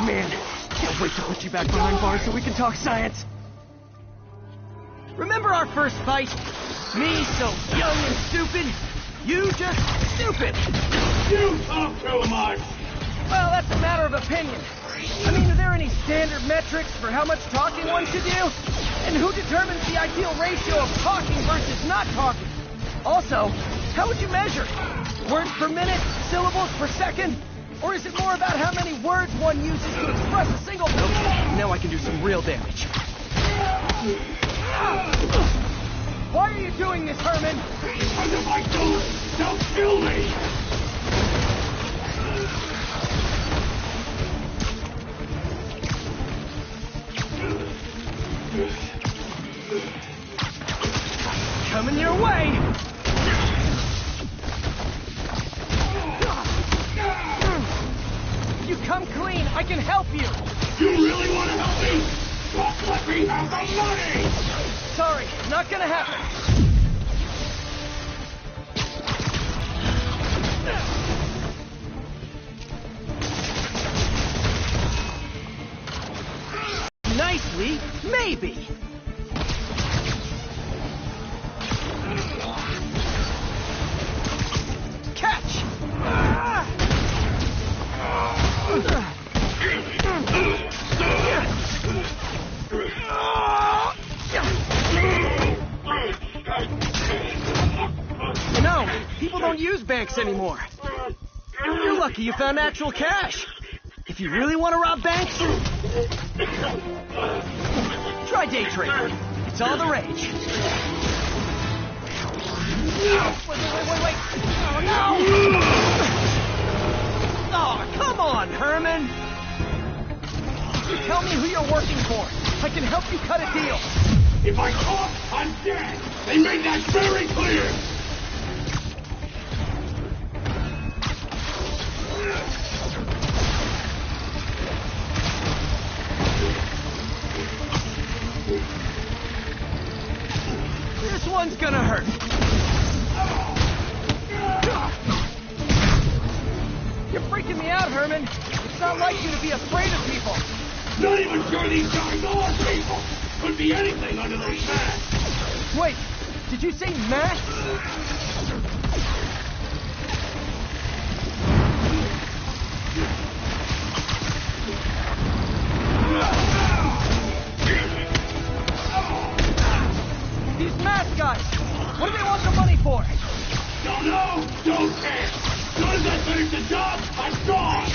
Man, can't wait to put you back behind bars so we can talk science. Remember our first fight? Me so young and stupid, you just stupid. You talk too much. Well, that's a matter of opinion. I mean, are there any standard metrics for how much talking one should do? And who determines the ideal ratio of talking versus not talking? Also, how would you measure? Words per minute? Syllables per second? Or is it more about how many words one uses to express a single... Okay, now I can do some real damage. Why are you doing this, Herman? Because if I don't, they'll kill me! Coming your way! If you come clean, I can help you! You really want to help me? Just let me have the money! Sorry, not gonna happen. Nicely, maybe. Catch! You know, people don't use banks anymore. You're lucky you found actual cash. If you really want to rob banks, try day trading. It's all the rage. Wait. Oh, no! Oh, come on, Herman! You tell me who you're working for. I can help you cut a deal. If I talk, I'm dead! They made that very clear! This one's gonna hurt. You're freaking me out, Herman. It's not like you to be afraid of people. Not even sure these guys are people! Could be anything under those masks! Wait, did you say masks? These mask guys, what do they want the money for? Don't know! Don't care! As soon as I finish the job, I'm gone!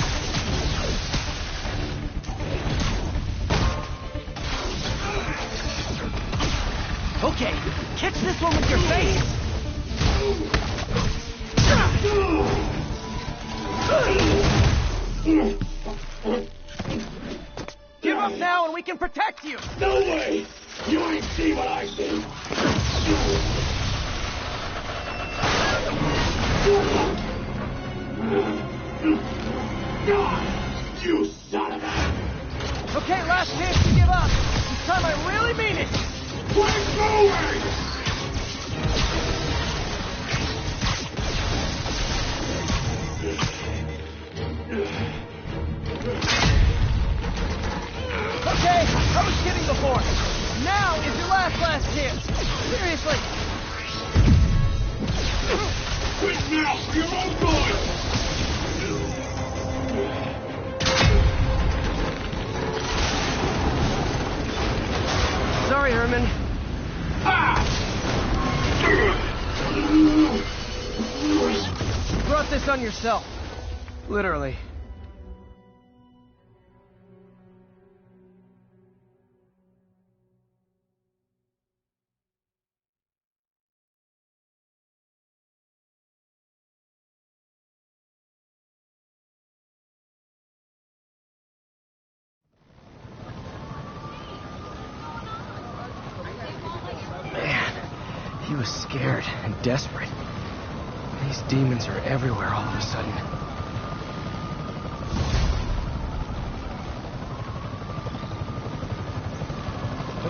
Okay, catch this one with your face! Give up now and we can protect you! No way! You ain't see what I see! You son of a... Okay, last chance to give up. This time I really mean it. We're going! Okay, I was kidding before. Now is your last chance. Seriously. Quit now for your own good! Sorry, Herman. You brought this on yourself. Literally. was scared and desperate. These demons are everywhere all of a sudden.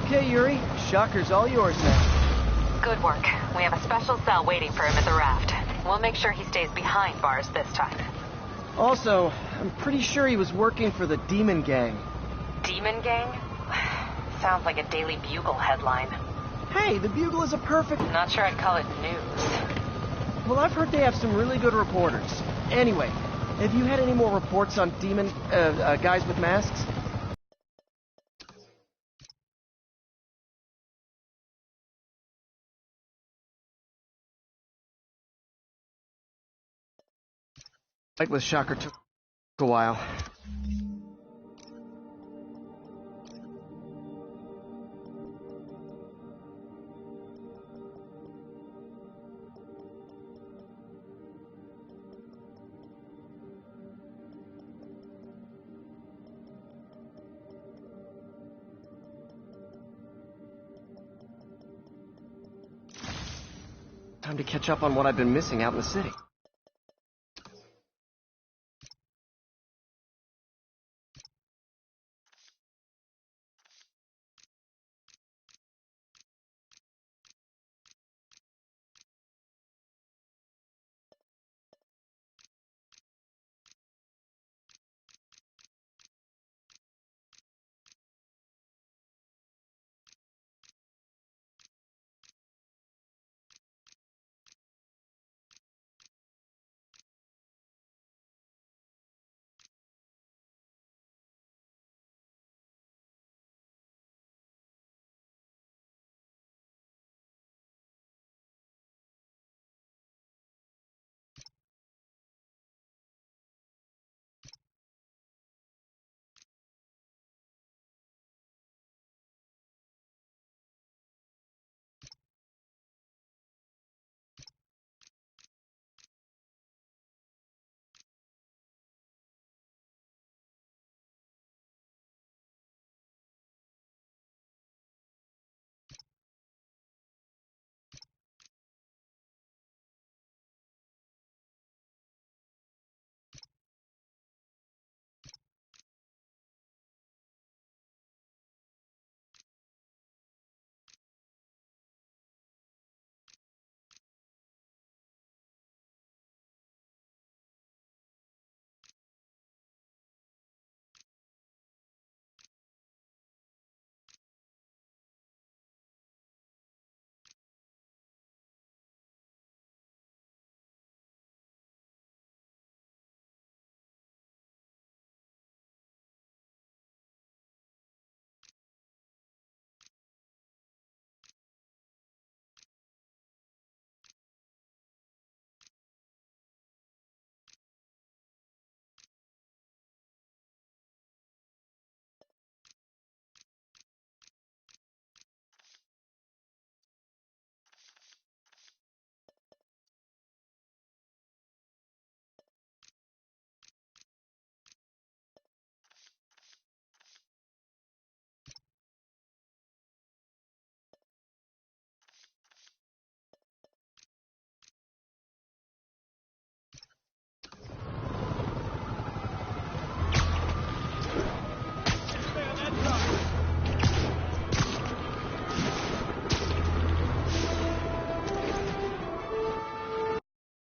Okay, Yuri. Shocker's all yours now. Good work. We have a special cell waiting for him at the raft. We'll make sure he stays behind bars this time. Also, I'm pretty sure he was working for the Demon Gang. Demon Gang? Sounds like a Daily Bugle headline. Hey, the Bugle is a perfect... Not sure I'd call it news. Well, I've heard they have some really good reporters. Anyway, have you had any more reports on demon... guys with masks? Fight with Shocker took a while. Time to catch up on what I've been missing out in the city.